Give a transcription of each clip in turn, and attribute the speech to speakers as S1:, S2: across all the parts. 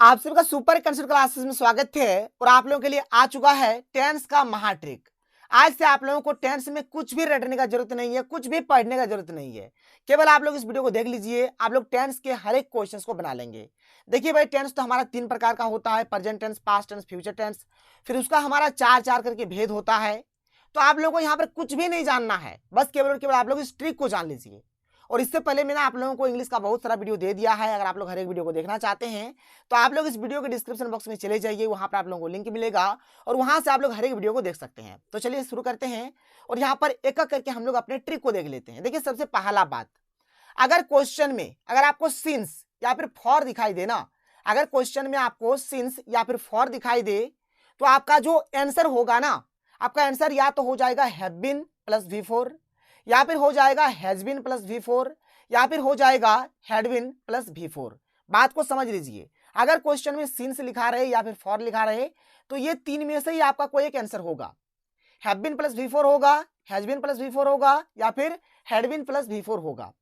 S1: आप सभी का सुपर कंसेप्ट क्लासेस में स्वागत है और आप लोगों के लिए आ चुका है टेंस का महाट्रिक। आज से आप लोगों को टेंस में कुछ भी रटने का जरूरत नहीं है, कुछ भी पढ़ने का जरूरत नहीं है। केवल आप लोग इस वीडियो को देख लीजिए, आप लोग टेंस के हर एक क्वेश्चंस को बना लेंगे। देखिए भाई, टेंस तो हमारा 3 प्रकार का होता है, present tense, past tense, future tense. फिर उसका हमारा 4 करके भेद होता है। तो आप लोगों को यहाँ पर कुछ भी नहीं जानना है, बस केवल और केवल आप लोग इस ट्रिक को जान लीजिए। और इससे पहले मैंने आप लोगों को इंग्लिश का बहुत सारा वीडियो दे दिया है। अगर आप लोग हर एक वीडियो को देखना चाहते हैं तो आप लोग इस वीडियो के डिस्क्रिप्शन बॉक्स में चले जाइए, वहां पर आप लोगों को लिंक मिलेगा और वहां से आप लोग हर एक वीडियो को देख सकते हैं। तो चलिए शुरू करते हैं और यहाँ पर एक एक करके हम लोग अपने ट्रिक को देख लेते हैं। देखिए, सबसे पहला बात, अगर क्वेश्चन में अगर आपको सिंस या फिर फॉर दिखाई दे ना, अगर क्वेश्चन में आपको सिंस या फिर फॉर दिखाई दे तो आपका जो आंसर होगा ना, आपका आंसर या तो हो जाएगा हैव बीन प्लस V4, या फिर हो जाएगा हैज बीन प्लस V4, या फिर हो जाएगा हैड बीन प्लस V4। बात को समझ लीजिए, अगर क्वेश्चन में सिंस लिखा रहे या फिर फॉर लिखा रहे तो ये तीन में से ही आपका कोई एक आंसर होगा। हैव बीन प्लस V4 होगा, हैज बीन प्लस V4 होगा, या फिर हैड बीन प्लस V4 होगा।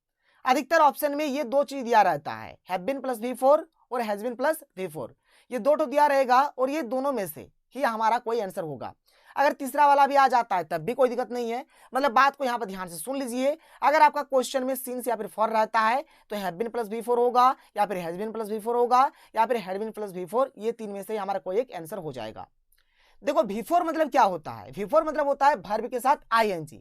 S1: अधिकतर ऑप्शन में ये दो चीज दिया रहता है, हैव बीन प्लस V4 और हैज बीन प्लस V4। ये दो तो दिया रहेगा और ये दोनों में से ही हमारा कोई आंसर होगा। अगर तीसरा वाला भी आ जाता है तब भी कोई दिक्कत नहीं है। मतलब बात को यहाँ पर ध्यान से सुन लीजिए, अगर आपका क्वेश्चन में सिंस या फिर फॉर रहता है तो हैव बीन प्लस V4 होगा, या फिर हैज बीन प्लस V4 होगा, या फिर हैड बीन प्लस V4। ये तीन में से हमारा कोई एक आंसर हो जाएगा। देखो, V4 मतलब क्या होता है? V4 मतलब होता है वर्ब के साथ ing।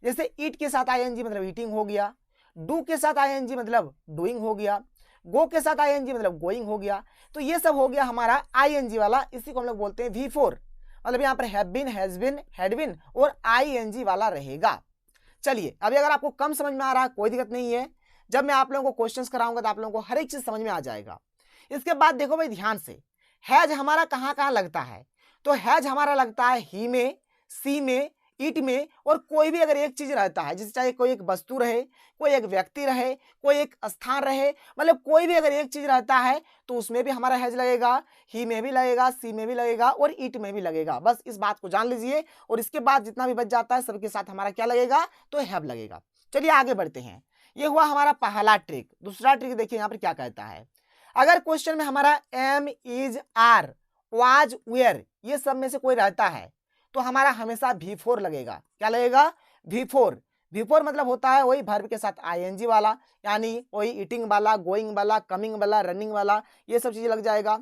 S1: जैसे ईट के साथ ing मतलब ईटिंग हो गया, डू के साथ ing मतलब डूइंग हो गया, गो के साथ ing मतलब गोइंग हो गया। तो ये सब हो गया हमारा ing वाला, इसी को हम लोग बोलते हैं V4। मतलब यहाँ पर have been, has been, had been और ing वाला रहेगा। चलिए, अभी अगर आपको कम समझ में आ रहा है कोई दिक्कत नहीं है, जब मैं आप लोगों को क्वेश्चंस कराऊंगा तो आप लोगों को हर एक चीज समझ में आ जाएगा। इसके बाद देखो भाई ध्यान से, हैज हमारा कहाँ कहाँ लगता है? तो हैज हमारा लगता है ही में, सी में, ईट में, और कोई भी अगर एक चीज रहता है, जैसे चाहे कोई एक वस्तु रहे, कोई एक व्यक्ति रहे, कोई एक स्थान रहे, मतलब कोई भी अगर एक चीज रहता है तो उसमें भी हमारा हैज लगेगा, ही में भी लगेगा, सी में भी लगेगा और ईट में भी लगेगा। बस इस बात को जान लीजिए और इसके बाद जितना भी बच जाता है सबके साथ हमारा क्या लगेगा? तो हैव लगेगा। चलिए आगे बढ़ते हैं। ये हुआ हमारा पहला ट्रिक। दूसरा ट्रिक देखिए यहाँ पर क्या कहता है। अगर क्वेश्चन में हमारा am, is, are, was, were ये सब में से कोई रहता है तो हमारा हमेशा V4 लगेगा। क्या लगेगा? V4। V4 मतलब होता है वही वर्ब के साथ ing वाला, यानी वही ईटिंग वाला, गोइंग वाला, कमिंग वाला, रनिंग वाला, ये सब चीजें लग जाएगा।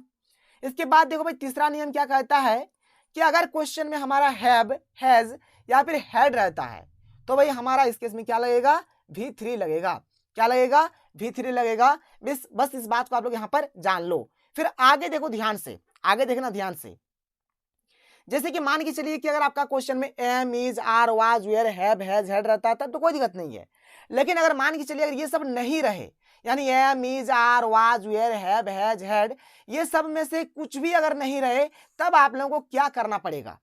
S1: इसके बाद देखो भाई, तीसरा नियम क्या कहता है कि अगर क्वेश्चन में हमारा हैव, हैज या फिर हैड रहता है तो भाई हमारा इस केस में क्या लगेगा? V3 लगेगा। क्या लगेगा? V3 लगेगा। बस इस बात को आप लोग यहाँ पर जान लो। फिर आगे देखो ध्यान से, आगे देखना ध्यान से। जैसे कि मान के चलिए कि अगर आपका क्वेश्चन में am, is, are, was, were, have, has, had रहता है तब तो कोई दिक्कत नहीं है। लेकिन अगर मान के चलिए अगर ये सब नहीं रहे, यानी am, is, are, was, were, have, has, had, ये सब में से कुछ भी अगर नहीं रहे तब आप लोगों को क्या करना पड़ेगा?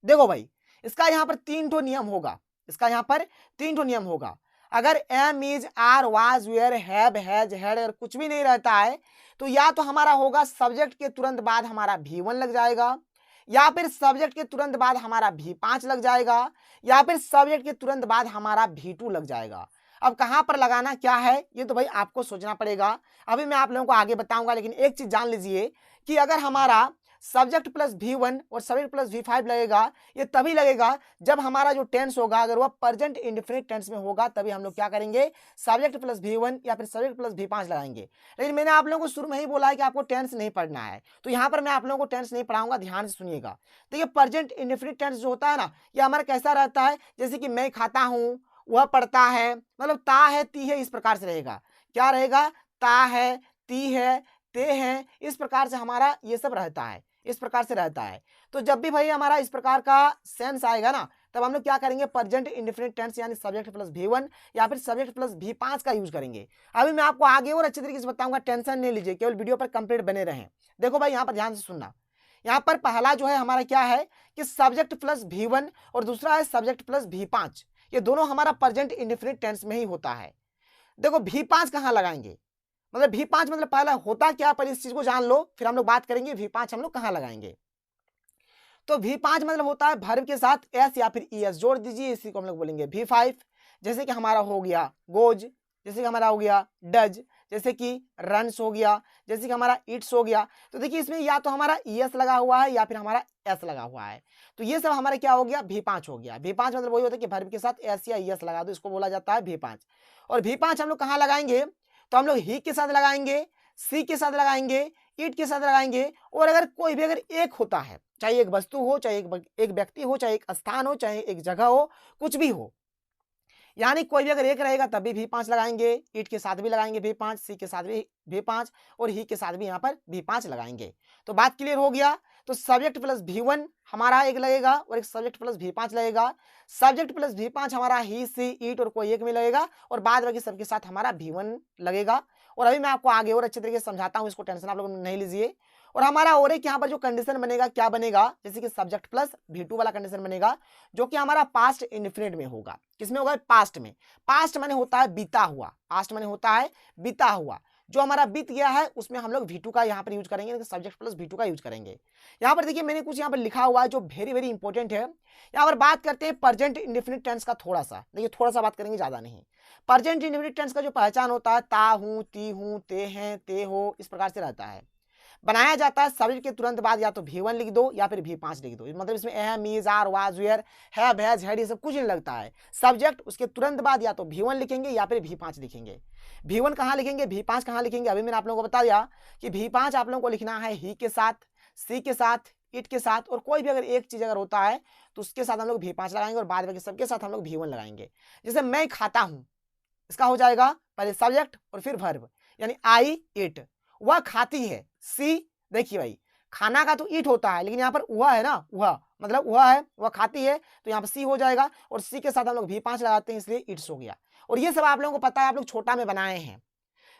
S1: देखो भाई, इसका यहाँ पर 3 ठो नियम होगा। इसका यहाँ पर 3 ठो नियम होगा। अगर am, is, are, was, were, have, has, had अगर कुछ भी नहीं रहता है तो या तो हमारा होगा सब्जेक्ट के तुरंत बाद हमारा V1 लग जाएगा, या फिर सब्जेक्ट के तुरंत बाद हमारा V5 लग जाएगा, या फिर सब्जेक्ट के तुरंत बाद हमारा V2 लग जाएगा। अब कहां पर लगाना क्या है ये तो भाई आपको सोचना पड़ेगा। अभी मैं आप लोगों को आगे बताऊंगा, लेकिन एक चीज जान लीजिए कि अगर हमारा सब्जेक्ट प्लस V1 और सब्जेक्ट प्लस V5 लगेगा, ये तभी लगेगा जब हमारा जो टेंस होगा अगर वह प्रेजेंट इंडेफिनिट टेंस में होगा, तभी हम लोग क्या करेंगे? सब्जेक्ट प्लस V1 या फिर सब्जेक्ट प्लस V5 लगाएंगे। लेकिन मैंने आप लोगों को शुरू में ही बोला है कि आपको टेंस नहीं पढ़ना है, तो यहाँ पर मैं आप लोगों को टेंस नहीं पढ़ाऊंगा, ध्यान से सुनिएगा। देखिए, प्रेजेंट इंडेफिनिट टेंस जो होता है ना, ये हमारा कैसा रहता है? जैसे कि मैं खाता हूँ, वह पढ़ता है, मतलब ता है, ती है, इस प्रकार से रहेगा। क्या रहेगा? ता है, ती है, ते है, इस प्रकार से हमारा ये सब रहता है, इस प्रकार से रहता है। तो जब भी भाई हमारा इस प्रकार का सेंस आएगा ना, तब हम लोग क्या करेंगे? प्रेजेंट इंडेफिनिट टेंस यानी सब्जेक्ट प्लस V1 या फिर सब्जेक्ट प्लस V5 का यूज करेंगे। अभी मैं आपको आगे और अच्छे तरीके से बताऊंगा, टेंशन नहीं लीजिए, केवल वीडियो पर कंप्लीट बने रहें। देखो भाई, यहाँ पर ध्यान से सुनना। यहाँ पर पहला जो है हमारा क्या है कि सब्जेक्ट प्लस V1 और दूसरा है सब्जेक्ट प्लस V5। ये दोनों हमारा प्रेजेंट इंडेफिनिट टेंस में ही होता है। देखो, V5 कहाँ लगाएंगे? मतलब V5 मतलब पहला होता क्या, पर इस चीज को जान लो, फिर हम लोग बात करेंगे V5 हम लोग कहाँ लगाएंगे। तो V5 मतलब होता है वर्ब के साथ एस या फिर ES जोड़ दीजिए, इसी को हम लोग बोलेंगे V5। जैसे कि हमारा हो गया गोज, जैसे कि हमारा हो गया डज, जैसे कि रन्स हो गया, जैसे कि हमारा ईट्स हो गया। तो देखिए इसमें या तो हमारा ईएस लगा हुआ है या फिर हमारा एस लगा हुआ है। तो ये सब हमारा क्या हो गया, V5 हो गया। V5 मतलब वही होता है कि वर्ब के साथ एस या ईएस लगा दो, इसको बोला जाता है V5। और V5 हम लोग कहाँ लगाएंगे, तो हम लोग ही के साथ लगाएंगे, सी के साथ लगाएंगे, ईट के साथ लगाएंगे। और अगर कोई भी अगर एक होता है, चाहे एक वस्तु हो, चाहे एक व्यक्ति हो, चाहे एक स्थान हो, चाहे एक जगह हो, कुछ भी हो, यानी कोई भी अगर एक रहेगा तब भी V5 लगाएंगे, ईट के साथ भी लगाएंगे V5, सी के साथ भी V5 और ही के साथ भी यहाँ पर V5 लगाएंगे। तो बात क्लियर हो गया। तो सब्जेक्ट प्लस V1 हमारा एक लगेगा और एक सब्जेक्ट प्लस V5 लगेगा। सब्जेक्ट प्लस V5 हमारा ही, सी, ईट और कोई एक में लगेगा और बाद बाकी सबके साथ हमारा V1 लगेगा। और अभी मैं आपको आगे और अच्छे तरीके से समझाता हूँ, इसको टेंशन आप लोग नहीं लीजिए। और हमारा और एक यहाँ पर जो कंडीशन बनेगा क्या बनेगा, जैसे कि सब्जेक्ट प्लस V2 वाला कंडीशन बनेगा, जो कि हमारा पास्ट इंडेफिनिट में होगा। किसमें होगा, पास्ट में। पास्ट माने होता है बीता हुआ, पास्ट माने होता है बीता हुआ। जो हमारा बीत गया है उसमें हम लोग V2 का यहाँ पर यूज करेंगे, सब्जेक्ट प्लस V2 का यूज करेंगे। यहाँ पर देखिए मैंने कुछ यहाँ पर लिखा हुआ है जो वेरी वेरी इंपॉर्टेंट है। यहाँ पर बात करते हैं प्रेजेंट इंडेफिनिट टेंस का। थोड़ा सा देखिए, थोड़ा सा बात करेंगे, ज्यादा नहीं। प्रेजेंट इंडेफिनिट टेंस का जो पहचान होता है, ता हूं, ती हूं, ते हैं, ते हो, इस प्रकार से रहता है। बनाया जाता है सब्जेक्ट के तुरंत बाद या तो V1 लिख दो या फिर V5 लिख दो। मतलब इसमें am, is, are, was, were, have, has, had ये सब कुछ नहीं लगता है। सब्जेक्ट उसके तुरंत बाद या तो V1 लिखेंगे या फिर V5 लिखेंगे। V1 कहाँ लिखेंगे, V5 कहाँ लिखेंगे, अभी मैंने आप लोगों को बता दिया कि V5 आप लोगों को लिखना है ही के साथ, सी के साथ, इट के साथ और कोई भी अगर एक चीज अगर होता है तो उसके साथ हम लोग V5 लगाएंगे और बाद में सबके साथ हम लोग V1 लगाएंगे। जैसे मैं खाता हूं, इसका हो जाएगा पहले सब्जेक्ट और फिर वर्ब, यानी आई इट। वह खाती है, सी, देखिए भाई खाना का तो ईट होता है लेकिन यहाँ पर वह है ना, वह मतलब वह है, वह खाती है, तो यहाँ पर सी हो जाएगा और सी के साथ हम लोग V5 लगाते हैं, इसलिए इट्स हो गया। और ये सब आप लोगों को पता है, आप लोग छोटा में बनाए हैं।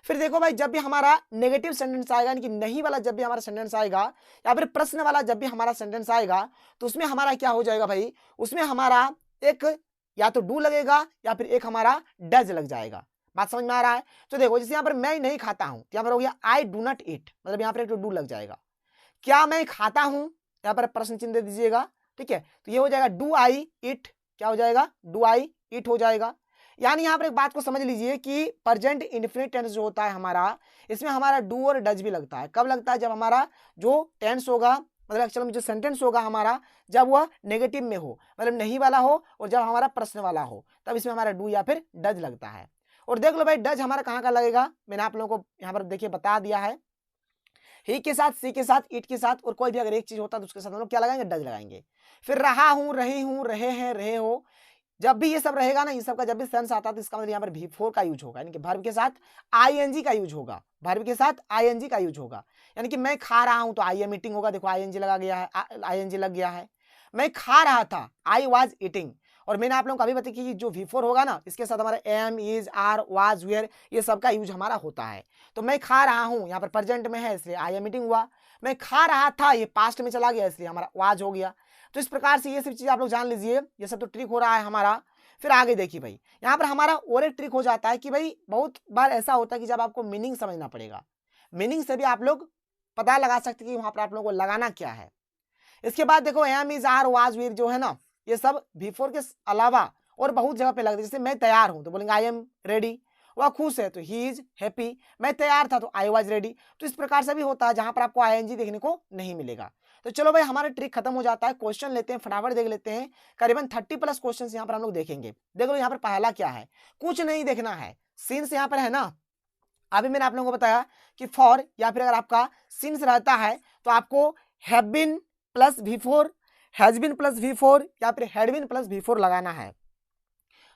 S1: फिर देखो भाई, जब भी हमारा नेगेटिव सेंटेंस आएगा, यानी कि नहीं वाला जब भी हमारा सेंटेंस आएगा या फिर प्रश्न वाला जब भी हमारा सेंटेंस आएगा, तो उसमें हमारा क्या हो जाएगा भाई, उसमें हमारा एक या तो डू लगेगा या फिर एक हमारा डज लग जाएगा। बात समझ में आ रहा है। तो देखो जैसे यहाँ पर मैं नहीं खाता हूं, यहाँ पर हो गया आई डू नॉट ईट, मतलब यहाँ पर एक डू लग जाएगा। क्या मैं खाता हूं, यहाँ पर प्रश्न चिन्ह दे दीजिएगा, ठीक है। तो ये हो जाएगा डू आई इट, क्या हो जाएगा, डू आई इट हो जाएगा। यानी यहाँ पर एक बात को समझ लीजिए कि प्रेजेंट इंडेफिनिट टेंस जो होता है हमारा, इसमें हमारा डू और डज भी लगता है। कब लगता है, जब हमारा जो टेंस होगा, मतलब एक्चुअली जो सेंटेंस होगा हमारा, जब वह नेगेटिव में हो, मतलब नहीं वाला हो, और जब हमारा प्रश्न वाला हो, तब इसमें हमारा डू या फिर डज लगता है। और देख लो भाई डज हमारा कहाँ का लगेगा, मैंने आप लोगों को यहाँ पर देखिए बता दिया है, ही के साथ, सी के साथ, इट के साथ और कोई भी अगर एक चीज होता है तो उसके साथ हम लोग क्या लगाएंगे, डज लगाएंगे। फिर रहा हूं, रही हूं, रहे हैं, रहे हो, जब भी ये सब रहेगा ना, ये सब का जब भी सेंस आता है तो इसका मतलब यहाँ पर V4 का यूज होगा, यानी कि वर्ब के साथ आईएनजी का यूज होगा, वर्ब के साथ आईएनजी का यूज होगा। यानी कि मैं खा रहा हूं तो आई एम ईटिंग होगा, देखो आईएनजी लगा गया है, आईएनजी लग गया है। मैं खा रहा था, आई वाज ईटिंग। और मैंने आप लोगों को अभी बताया कि जो V4 होगा ना, इसके साथ हमारा am, is, are, was, were ये सब का यूज हमारा होता है। तो मैं खा रहा हूं यहाँ पर प्रेजेंट में है, इसलिए आई एम ईटिंग हुआ। मैं खा रहा था, ये पास्ट में चला गया, इसलिए हमारा वाज हो गया। तो इस प्रकार से ये सब चीज आप लोग जान लीजिए, ये सब तो ट्रिक हो रहा है हमारा। फिर आगे देखिए भाई, यहाँ पर हमारा और एक ट्रिक हो जाता है कि भाई बहुत बार ऐसा होता है कि जब आपको मीनिंग समझना पड़ेगा, मीनिंग से भी आप लोग पता लगा सकते हैं कि वहां पर आप लोगों को लगाना क्या है। इसके बाद देखो एम, इज, आर, वाज, वीर जो है ना, ये सब V4 के अलावा और बहुत जगह पे लगते हैं। जैसे मैं तैयार हूं तो बोलेंगे आई एम रेडी, वह खुश है तो ही इज हैप्पी, मैं तैयार था तो आई वाज रेडी। तो इस प्रकार से भी होता है जहां पर आपको आईएनजी देखने को नहीं मिलेगा। तो चलो भाई हमारा ट्रिक खत्म हो जाता है। क्वेश्चन लेते हैं, फटाफट देख लेते हैं। करीबन 30+ क्वेश्चन यहाँ पर हम लोग देखेंगे। देख लो यहाँ पर पहला क्या है, कुछ नहीं देखना है, सीन्स यहाँ पर है ना। अभी मैंने आप लोगों को बताया कि फॉर या फिर अगर आपका सीन्स रहता है तो आपको have been plus V4, has been plus V4 या फिर हैड बीन प्लस V4 लगाना है।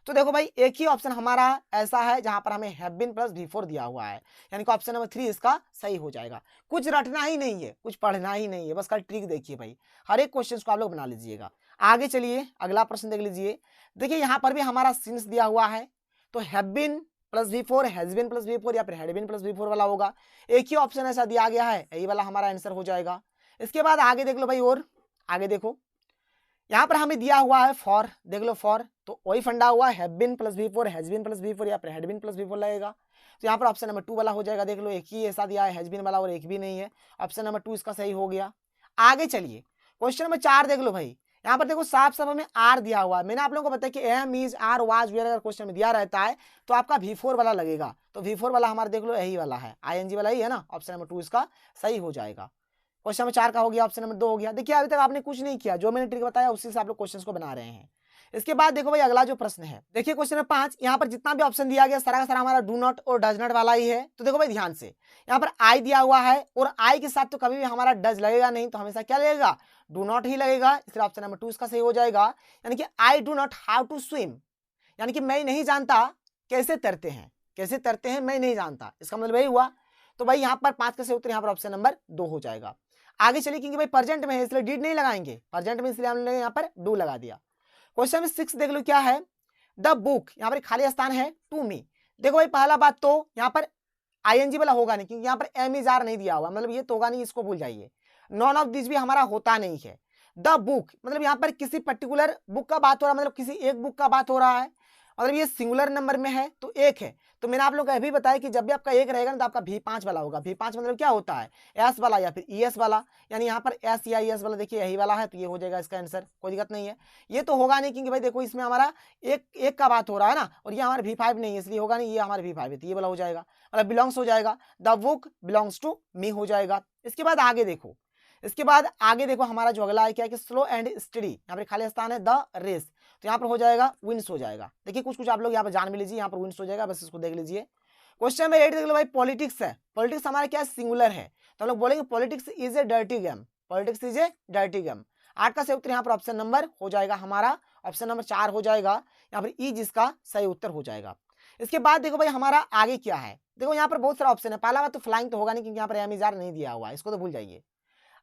S1: तो देखो भाई एक ही ऑप्शन हमारा ऐसा है जहां पर हमें हैव बीन प्लस V4 दिया हुआ है, यानी कि ऑप्शन नंबर 3 इसका सही हो जाएगा। कुछ रटना ही नहीं है, कुछ पढ़ना ही नहीं है, बस कल ट्रिक देखिए भाई, हर एक क्वेश्चन को आप लोग बना लीजिएगा। आगे चलिए अगला प्रश्न देख लीजिए। देखिए यहाँ पर भी हमारा सीन्स दिया हुआ है, तो have been plus V4, has been plus V4 या फिर हैड बीन प्लस V4 वाला होगा। एक ही ऑप्शन ऐसा दिया गया है, यही वाला हमारा आंसर हो जाएगा। इसके बाद आगे देख लो भाई, और आगे देखो यहाँ पर हमें दिया हुआ है फॉर, देख लो फॉर, तो वही फंडा हुआ have been plus V4, has been plus V4 या फिर हैड बीन प्लस V4 लगेगा। तो यहाँ पर ऑप्शन नंबर 2 वाला हो जाएगा। देख लो एक ही ऐसा दिया है हैज बीन वाला और एक भी नहीं है, ऑप्शन नंबर 2 इसका सही हो गया। आगे चलिए क्वेश्चन नंबर 4 देख लो भाई, यहाँ पर देखो साफ साफ हमें आर दिया हुआ है। मैंने आप लोगों को बताया कि am is are was were अगर क्वेश्चन में दिया रहता है तो आपका V4 वाला लगेगा। तो V4 वाला हमारा देख लो यही वाला है, ING वाला ही है ना। ऑप्शन नंबर 2 इसका सही हो जाएगा। क्वेश्चन नंबर 4 का हो गया, ऑप्शन नंबर 2 हो गया। देखिए अभी तक आपने कुछ नहीं किया, जो मैंने ट्रिक बताया उसी से आप लोग क्वेश्चन को बना रहे हैं। इसके बाद देखो भाई अगला जो प्रश्न है, देखिए क्वेश्चन नंबर 5, यहाँ पर जितना भी ऑप्शन दिया गया सारा का सारा हमारा डू नॉट और डज नॉट वाला ही है। तो देखो भाई ध्यान से, यहाँ पर आई दिया हुआ है और आई के साथ तो कभी भी हमारा डज लगेगा नहीं, तो हमेशा क्या लगेगा, डू नॉट ही लगेगा। इसलिए ऑप्शन नंबर 2 इसका सही हो जाएगा। यानी कि I do not how to swim, यानी कि मैं नहीं जानता कैसे तैरते हैं, कैसे तैरते हैं मैं नहीं जानता, इसका मतलब यही हुआ। तो भाई यहाँ पर 5 का सही उत्तर यहाँ पर ऑप्शन नंबर 2 हो जाएगा। आगे चलिए, क्योंकि भाई प्रेजेंट में है इसलिए डिड नहीं लगाएंगे, प्रेजेंट में इसलिए हमने यहाँ पर डू लगा दिया। क्वेश्चन नंबर 6 देख लो क्या है, द बुक, यहाँ पर खाली स्थान है टू मी। देखो भाई पहला बात तो यहाँ पर ING वाला होगा नहीं, क्योंकि यहाँ पर एम इज आर नहीं दिया हुआ, मतलब ये तो होगा नहीं, इसको भूल जाइए। नॉन ऑफ दिस भी हमारा होता नहीं है। द बुक मतलब यहाँ पर किसी पर्टिकुलर बुक का बात हो रहा है, मतलब किसी एक बुक का बात हो रहा है, मतलब ये सिंगुलर नंबर में है तो एक है। तो मैंने आप लोग को यह भी बताया कि जब भी आपका एक रहेगा ना तो आपका V5 वाला होगा। V5 मतलब क्या होता है, एस वाला या फिर ES वाला, यानी यहाँ पर एस या ES वाला देखिए यही वाला है, तो ये हो जाएगा इसका आंसर, कोई दिक्कत नहीं है। ये तो होगा नहीं क्योंकि भाई देखो इसमें हमारा एक का बात हो रहा है ना, और ये हमारा V5 नहीं है इसलिए होगा नहीं, ये हमारा V5 है तो ये वाला हो जाएगा, मतलब बिलोंग्स हो जाएगा। The book belongs to me हो जाएगा। इसके बाद आगे देखो, इसके बाद आगे देखो हमारा जो अगला है क्या है कि स्लो एंड स्टडी, यहाँ पर खाली स्थान है द रेस, तो यहाँ पर हो जाएगा विंस हो जाएगा। देखिए कुछ कुछ आप लोग यहाँ पर जान भी लीजिए, यहाँ पर विंस हो जाएगा, बस इसको देख लीजिए। क्वेश्चन नंबर 8 देख लो भाई, पॉलिटिक्स है। पॉलिटिक्स हमारा क्या सिंगुलर है, तो हम लोग बोलेंगे politics is a dirty game, politics is a dirty game. 8 का सही उत्तर यहाँ पर ऑप्शन नंबर हो जाएगा हमारा, ऑप्शन नंबर 4 हो जाएगा, यहाँ पर ई जिसका सही उत्तर हो जाएगा। इसके बाद देखो भाई हमारा आगे क्या है, देखो यहाँ पर बहुत सारा ऑप्शन है। पहला बात तो फ्लाइंग तो होगा नहीं क्योंकि यहाँ पर एमिजार नहीं दिया हुआ है, इसको तो भूल जाइए।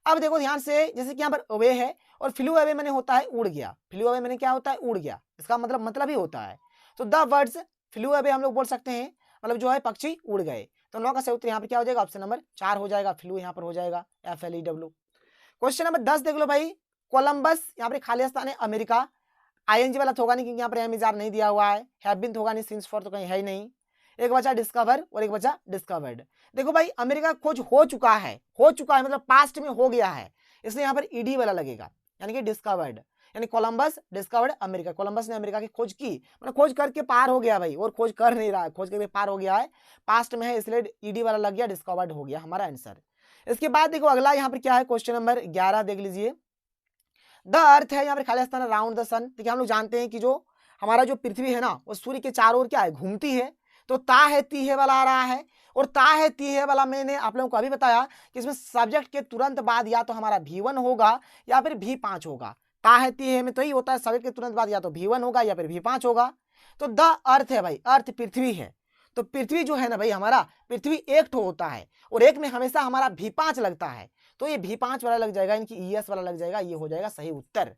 S1: अब देखो ध्यान से, जैसे कि यहाँ पर अवे है और फ्लू अवे मैंने होता है उड़ गया, फ्लू अवे मैंने क्या होता है उड़ गया, इसका मतलब ही होता है। तो द वर्ड्स फ्लू अवे हम लोग बोल सकते हैं, मतलब जो है पक्षी उड़ गए। तो 9 का सही उत्तर यहाँ पर क्या हो जाएगा, ऑप्शन नंबर 4 हो जाएगा, फ्लू यहाँ पर हो जाएगा FLEW। क्वेश्चन नंबर 10 देख लो भाई, कोलंबस, यहाँ पर खाली स्थान है अमेरिका, ING वाला तो होगा नहीं क्योंकि यहाँ पर एमिजार नहीं दिया हुआ है, हैव बीन तो होगा नहीं, सिंस फॉर तो कहीं है ही नहीं, एक बचा डिस्कवर और एक बचा डिस्कवर्ड। देखो भाई अमेरिका खोज हो चुका है मतलब पास्ट में हो गया है, इसलिए यहाँ पर ED वाला लगेगा, यानी कि डिस्कवर्ड, यानी कोलंबस डिस्कवर्ड अमेरिका। कोलंबस ने अमेरिका की खोज की, मतलब खोज करके पार हो गया भाई, और खोज कर नहीं रहा है, खोज करके पार हो गया है, पास्ट में है इसलिए ED वाला लग गया, डिस्कवर्ड हो गया हमारा आंसर। इसके बाद देखो अगला यहाँ पर क्या है, क्वेश्चन नंबर 11 देख लीजिए। द अर्थ है, यहाँ पर खाली स्थान राउंड द सन। देखिए हम लोग जानते हैं कि जो हमारा जो पृथ्वी है ना वो सूर्य के चारों ओर क्या है, घूमती है। तो ता है ती है वाला आ रहा है, और ता है ती है वाला मैंने आप लोगों को अभी बताया कि इसमें सब्जेक्ट के तुरंत बाद या तो हमारा V1 होगा या फिर V5 होगा। ता है ती है में तो ही होता है, सब्जेक्ट के तुरंत बाद या तो V1 होगा या फिर V5 होगा। तो द अर्थ है भाई, अर्थ पृथ्वी है, तो पृथ्वी जो है ना भाई हमारा पृथ्वी एक ठो होता है और एक में हमेशा हमारा V5 लगता है, तो ये V5 वाला लग जाएगा, इनकी ES वाला लग जाएगा, ये हो जाएगा सही उत्तर।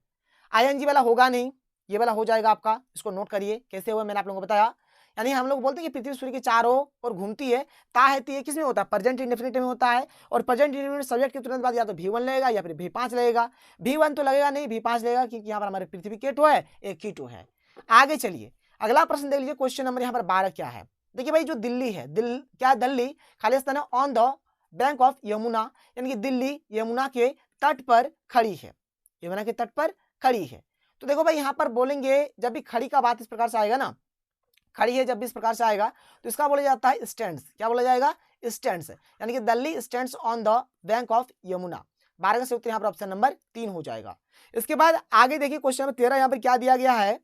S1: ING वाला होगा नहीं, ये वाला हो जाएगा आपका, इसको नोट करिए कैसे हुआ मैंने आप लोगों को बताया। यानी हम लोग बोलते हैं कि पृथ्वी सूर्य के चारों ओर घूमती है, ता है ती है किस में होता है, प्रेजेंट इंडेफिनिट में होता है, और प्रेजेंट इंडेफिनिट सब्जेक्ट के तुरंत बाद या तो V1 लगेगा या फिर V5 लगेगा। V1 तो लगेगा नहीं, V5 लगेगा, क्योंकि यहाँ पर हमारे पृथ्वी के टो है, एक ही टो है। आगे चलिए अगला प्रश्न देख लीजिए, क्वेश्चन नंबर यहाँ पर 12 क्या है। देखिए भाई जो दिल्ली है, क्या दिल्ली खाली स्थान है on the bank of Yamuna, यानी कि दिल्ली यमुना के तट पर खड़ी है, यमुना के तट पर खड़ी है। तो देखो भाई यहाँ पर बोलेंगे जब भी खड़ी का बात इस प्रकार से आएगा ना, खड़ी है जब भी इस प्रकार से आएगा तो इसका बोला जाता है स्टैंड्स, क्या बोला जाएगा, स्टैंड्स, यानी कि Delhi stands on the bank of Yamuna. 12 का सही उत्तर यहाँ पर ऑप्शन नंबर 3 हो जाएगा। इसके बाद आगे देखिए क्वेश्चन नंबर 13 यहाँ पर क्या दिया गया है,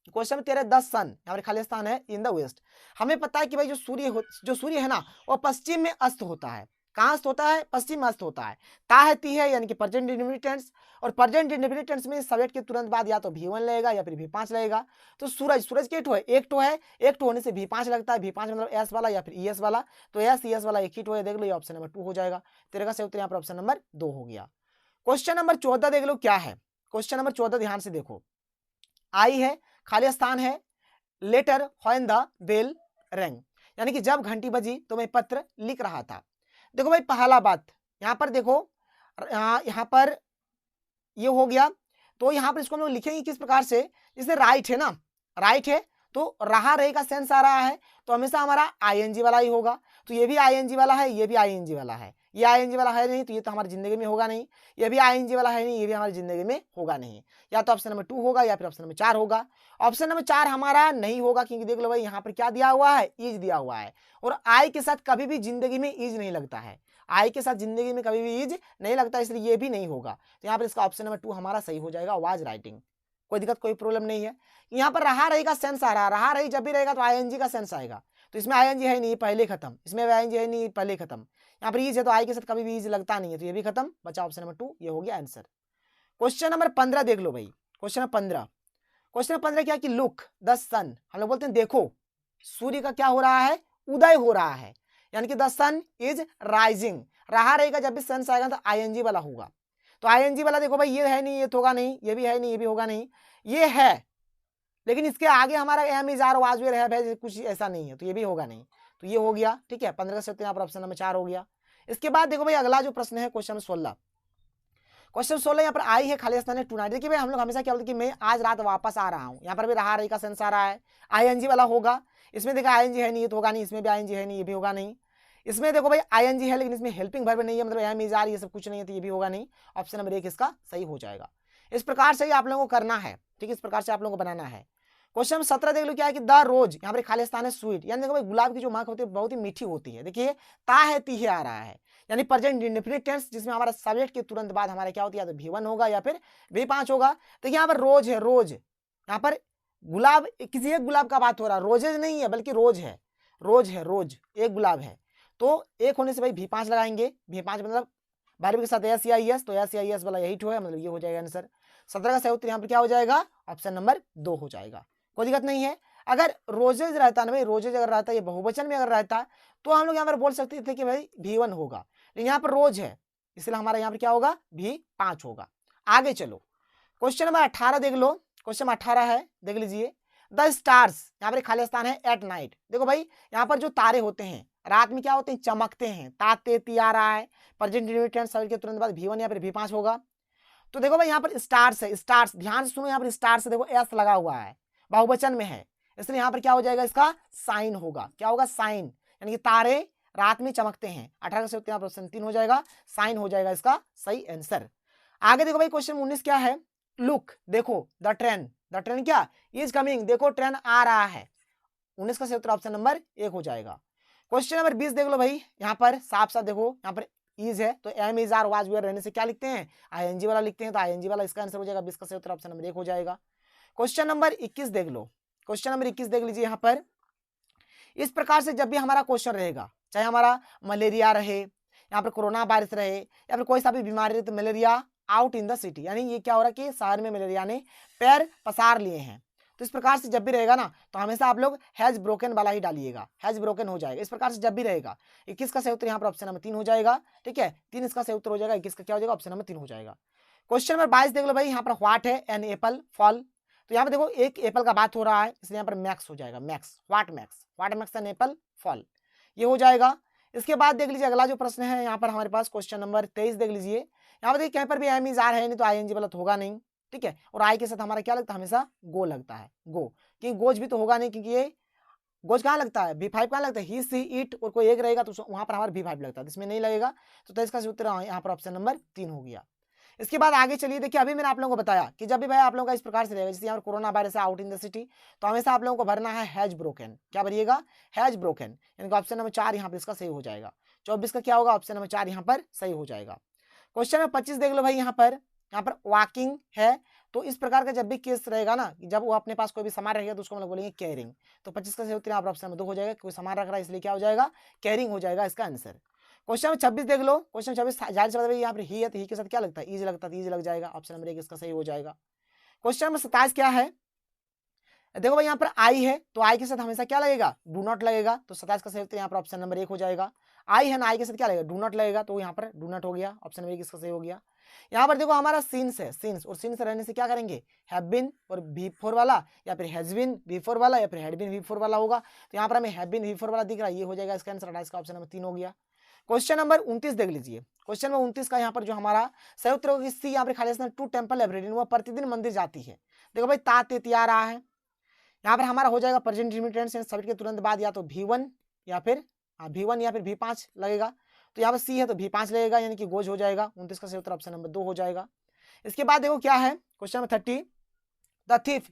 S1: क्वेश्चन नंबर 13 द सन, यहाँ पर खाली स्थान है इन द वेस्ट। हमें पता है कि भाई जो सूर्य है ना वो पश्चिम में अस्त होता है, कहाँ अस्त होता है, पश्चिम में अस्त होता है। ता है ती है यानी कि प्रेजेंट इंडेफिनिट टेंस, और प्रेजेंट इंडेफिनिट टेंस में सब्जेक्ट के तुरंत बाद या तो V1 लगेगा या फिर V5 लगेगा। तो सूरज के टो है, एक टो है, एक टो होने से V5 लगता है, V5 मतलब S वाला या फिर ES वाला, तो S ES वाला एक ही टो है, देख लो ये ऑप्शन नंबर 2 हो जाएगा। 13 का सही उत्तर यहाँ पर ऑप्शन नंबर 2 हो गया। क्वेश्चन नंबर 14 देख लो क्या है, क्वेश्चन नंबर 14 ध्यान से देखो, आई है खाली स्थान है later when the bell rang, यानी कि जब घंटी बजी तो मैं पत्र लिख रहा था। देखो भाई पहला बात यहाँ पर देखो, यहाँ पर ये हो गया, तो यहाँ पर इसको हम लोग लिखेंगे किस प्रकार से, जैसे राइट है ना, राइट है तो रहा रही का सेंस आ रहा है तो हमेशा हमारा आईएनजी वाला ही होगा। तो ये भी आईएनजी वाला है, ये भी आईएनजी वाला है, ये आईएनजी वाला है नहीं तो ये तो हमारी जिंदगी में होगा नहीं, ये भी आईएनजी वाला है नहीं, ये भी हमारी जिंदगी में होगा नहीं। या तो ऑप्शन नंबर 2 होगा या फिर ऑप्शन नंबर 4 होगा। ऑप्शन नंबर 4 हमारा नहीं होगा क्योंकि देख लो भाई यहाँ पर क्या दिया हुआ है, इज दिया हुआ है, और आई के साथ कभी भी जिंदगी में इज नहीं लगता है, आई के साथ जिंदगी में कभी भी इज नहीं लगता, इसलिए ये भी नहीं होगा। तो यहाँ पर इसका ऑप्शन नंबर 2 हमारा सही हो जाएगा, वाज राइटिंग। कोई दिक्कत कोई प्रॉब्लम नहीं है। यहाँ पर रहा रही का सेंस आ रहा है, रहा रही जब भी रहेगा तो आईएनजी का सेंस आएगा, तो इसमें आईएनजी है नहीं, पहले खत्म, इसमें आईएनजी है नहीं, पहले खत्म। यहाँ पर इज है तो आई के साथ कभी भी इज लगता नहीं है, तो ये भी खत्म, बचा ऑप्शन नंबर 2, ये हो गया आंसर। क्वेश्चन नंबर 15 देख लो भाई, क्वेश्चन नंबर 15, क्वेश्चन नंबर 15 क्या कि लुक द सन, हम लोग बोलते हैं देखो सूर्य का क्या हो रहा है, उदय हो रहा है, यानी कि द सन इज राइजिंग। रहा रहेगा जब भी सन आएगा तो आईएनजी वाला होगा, तो आईएनजी वाला देखो भाई ये है नहीं, ये तो होगा नहीं, ये भी है नहीं, ये भी होगा नहीं, ये है लेकिन इसके आगे हमारा am is are was were है, कुछ ऐसा नहीं है, तो ये भी होगा नहीं, तो ये हो गया। ठीक है, 15 से यहाँ पर ऑप्शन नंबर 4 हो गया। इसके बाद देखो भाई अगला जो प्रश्न है क्वेश्चन 16, क्वेश्चन 16 यहाँ पर आई है खाली स्थान है टू नाइट। देखिए भाई हम लोग हमेशा क्या बोलते हैं कि मैं आज रात वापस आ रहा हूँ, यहाँ पर भी रहा रही का सेंस आ रहा है, आईएनजी वाला होगा, इसमें देखा आईएनजी है नहीं, ये तो होगा नहीं, इसमें भी आईएनजी है नहीं, ये भी होगा नहीं, इसमें देखो भाई आईएनजी है लेकिन इसमें हेल्पिंग वर्ब नहीं है, मतलब एम इज आर ये सब कुछ नहीं है, तो ये भी होगा नहीं, ऑप्शन नंबर 1 इसका सही हो जाएगा। इस प्रकार से ही आप लोगों को करना है, ठीक है, इस प्रकार से आप लोगों को बनाना है। क्वेश्चन 17 देख लो क्या है कि द रोज, यहाँ पर खाली स्थान है स्वीट, यानी देखो भाई गुलाब की जो महक होती है बहुत ही मीठी होती है। देखिए ता है ती है आ रहा है, यानी प्रेजेंट इंडेफिनिट टेंस जिसमें हमारा सब्जेक्ट के तुरंत बाद हमारा क्या होती है, या तो V1 होगा या फिर V5 होगा। तो यहाँ पर रोज है, रोज, यहाँ पर गुलाब किसी एक गुलाब का बात हो रहा है, रोजेज नहीं है बल्कि रोज है, रोज है, रोज एक गुलाब है, तो एक होने से भाई V5 लगाएंगे, V5 मतलब वर्ब के साथ एस या एस, तो एस या एस वाला यही है, मतलब ये हो जाएगा आंसर। 17 का सही उत्तर यहाँ पर क्या हो जाएगा, ऑप्शन नंबर 2 हो जाएगा, कोई दिक्कत नहीं है। अगर रोजेज रहता ना भाई, रोजेज अगर रहता ये बहुवचन में अगर रहता तो हम लोग यहाँ पर बोल सकते थे कि भाई V1 होगा, लेकिन यहाँ पर रोज है इसलिए हमारा यहाँ पर क्या होगा, V5 होगा। आगे चलो क्वेश्चन नंबर 18 देख लो, क्वेश्चन 18 है देख लीजिए, द स्टार्स, यहाँ पर खाली स्थान है एट नाइट। देखो भाई यहाँ पर जो तारे होते हैं रात में क्या होते हैं, चमकते हैं, ताते ती आ रहा है, प्रेजेंट इंडेफिनिट के तुरंत बाद V1 या फिर V5 होगा। तो देखो भाई यहाँ पर स्टार्स है, स्टार्स ध्यान से सुनो, यहाँ पर स्टार्स देखो एस लगा हुआ है, बहुवचन में है, इसलिए यहाँ पर क्या हो जाएगा, इसका साइन होगा, क्या होगा, साइन, यानी कि तारे रात में चमकते हैं। 18 से यहाँ पर ऑप्शन 3 हो जाएगा, साइन हो जाएगा इसका सही आंसर। आगे देखो भाई क्वेश्चन 19 क्या है, लुक देखो द ट्रेन, द ट्रेन क्या इज कमिंग, देखो ट्रेन आ रहा है, 19 का सही उत्तर ऑप्शन नंबर 1 हो जाएगा। क्वेश्चन नंबर 20 देख लो भाई, यहाँ पर साफ साफ देखो, यहाँ पर इज है तो am is are was were रहने से क्या लिखते हैं, आईएनजी वाला लिखते हैं, तो आईएनजी वाला इसका आंसर हो जाएगा, 20 का सही उत्तर ऑप्शन नंबर 1 हो जाएगा। क्वेश्चन नंबर 21 देख लो, क्वेश्चन नंबर 21 देख लीजिए, यहाँ पर इस प्रकार से जब भी हमारा क्वेश्चन रहेगा, चाहे हमारा मलेरिया रहे, यहाँ पर कोरोना वायरस रहे, या फिर कोई सा भी बीमारी रहे, तो malaria out in the city, यानी ये क्या हो रहा है कि शहर में मलेरिया ने पैर पसार लिए हैं, तो इस प्रकार से जब भी रहेगा ना तो हमेशा आप लोग हैज ब्रोकन वाला ही डालिएगा, हैज ब्रोकन हो जाएगा, इस प्रकार से जब भी रहेगा। 21 का सही उत्तर यहाँ पर ऑप्शन नंबर 3 हो जाएगा, ठीक है, 3 इसका सही उत्तर हो जाएगा, 21 का क्या हो जाएगा, ऑप्शन नंबर 3 हो जाएगा। क्वेश्चन नंबर 22 देख लो भाई, यहाँ पर व्हाट है एन एप्पल फॉल, तो यहाँ पर देखो एक एप्पल का बात हो रहा है इसलिए यहाँ पर मैक्स हो जाएगा, makes, what makes an apple fall, ये हो जाएगा। इसके बाद देख लीजिए अगला जो प्रश्न है यहाँ पर हमारे पास क्वेश्चन नंबर 23 देख लीजिए, यहाँ पर देखिए कहीं पर भी एम इज आर है नहीं तो आईएनजी वाला तो होगा नहीं, ठीक है, और आई के साथ हमारा क्या लगता है, हमेशा गो लगता है, गो, क्योंकि गोज भी तो होगा नहीं, क्योंकि ये गोज कहाँ लगता है, V5 कहाँ लगता है, ही सी इट, और कोई एक रहेगा तो वहां पर हमारा V5 लगता है, इसमें नहीं लगेगा, तो इसका उत्तर यहाँ पर ऑप्शन नंबर 3 हो गया। इसके बाद आगे चलिए, देखिए अभी मैंने आप लोगों को बताया कि जब भी भाई आप लोगों का इस प्रकार से रहेगा, जैसे यहाँ कोरोना वायरस है आउट इन द सिटी, तो हमेशा आप लोगों को भरना है हैज ब्रोकन, क्या भरिएगा, हैज ब्रोकन, यानी कि ऑप्शन नंबर 4 यहाँ पर इसका सही हो जाएगा। 24 का क्या होगा, ऑप्शन नंबर 4 यहाँ पर सही हो जाएगा। क्वेश्चन नंबर 25 देख लो भाई, यहाँ पर वॉकिंग है, तो इस प्रकार का जब भी केस रहेगा ना, जब वो अपने पास कोई भी सामान रहेगा तो उसको हम लोग बोलेंगे कैरिंग, तो 25 का सही उत्तर यहाँ पर ऑप्शन नंबर 2 हो जाएगा, कोई सामान रख रहा है इसलिए क्या हो जाएगा, कैरिंग हो जाएगा इसका आंसर। क्वेश्चन नंबर 26 देख लो, क्वेश्चन 26 जाहिर सी बात है यहाँ पर ही है, तो ही के साथ क्या लगता है, इज लगता है, इज लग जाएगा, ऑप्शन नंबर 1 इसका सही हो जाएगा। क्वेश्चन नंबर 27 क्या है, देखो भाई यहाँ पर आई है तो आई के साथ हमेशा क्या लगेगा, डू नॉट लगेगा, तो 27 का सही उत्तर यहाँ पर ऑप्शन नंबर 1 हो जाएगा। आई है ना, आई के साथ क्या लगेगा, डू नॉट लगेगा, तो यहाँ पर डू नॉट हो गया, ऑप्शन नंबर 1 इसका सही हो गया। यहाँ पर देखो हमारा सिंस है, सिंस, और सिंस रहने से क्या करेंगे, हैव बीन और V4 वाला, या फिर हैज बीन V4 वाला, या फिर हैड बीन V4 वाला होगा, तो यहाँ पर हमें हैव बीन V4 वाला दिख रहा है, ये हो जाएगा इसका आंसर, इसका ऑप्शन नंबर 3 हो गया। क्वेश्चन नंबर 29 देख लीजिए, क्वेश्चन नंबर 29 का यहाँ पर जो हमारा सही उत्तर होगा सी, यहाँ पर खाली टू टेम्पल एवरीडे, वो प्रतिदिन मंदिर जाती है। देखो भाई ता ते ती आ रहा है, यहाँ पर हमारा हो जाएगा प्रेजेंट इंडेफिनिट टेंस, सब्जेक्ट के तुरंत बाद या तो V1 या फिर V5 लगेगा। तो यहाँ पर सी है तो V5 लगेगा, यानी कि गोज हो जाएगा। 29 का सही उत्तर ऑप्शन नंबर 2 हो जाएगा। इसके बाद देखो क्या है question number 30, the thief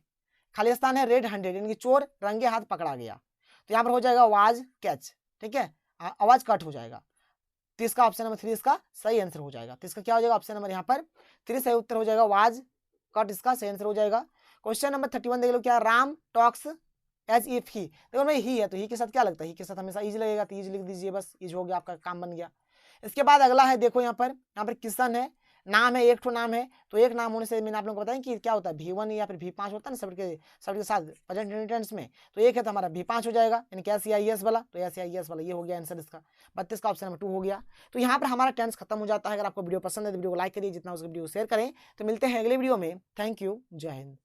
S1: Khalistan है रेड हैंडेड, यानी कि चोर रंगे हाथ पकड़ा गया। तो यहाँ पर हो जाएगा वाज कैच, ठीक है, आवाज कट हो जाएगा। तो इसका ऑप्शन नंबर 3 इसका सही आंसर हो जाएगा। तो इसका क्या हो जाएगा ऑप्शन नंबर यहाँ पर 3 सही उत्तर हो जाएगा, वाज कट इसका सही आंसर हो जाएगा। क्वेश्चन नंबर 31 देख लो क्या, Ram talks as if he, देखो भाई ही है तो ही के साथ क्या लगता है, ही के साथ हमेशा इज लगेगा, तो इज लिख दीजिए, बस इज हो गया, आपका काम बन गया। इसके बाद अगला है देखो यहाँ पर किशन है, नाम है, एक ठो नाम है, तो एक नाम होने से मैंने आप लोगों को बताया कि क्या होता है V1 या फिर V5 होता है ना सब्जेक्ट के साथ प्रेजेंट टेंस में। तो एक है तो हमारा V5 हो जाएगा, यानी कि SEIS वाला, तो SEIS वाला ये हो गया आंसर इसका। 32 का ऑप्शन नंबर 2 हो गया। तो यहाँ पर हमारा टेंस खत्म हो जाता है। अगर आपको वीडियो पसंद है तो वीडियो को लाइक करिए, जितना हो सके वीडियो को शेयर करें। तो मिलते हैं अगले वीडियो में। थैंक यू, जय हिंद।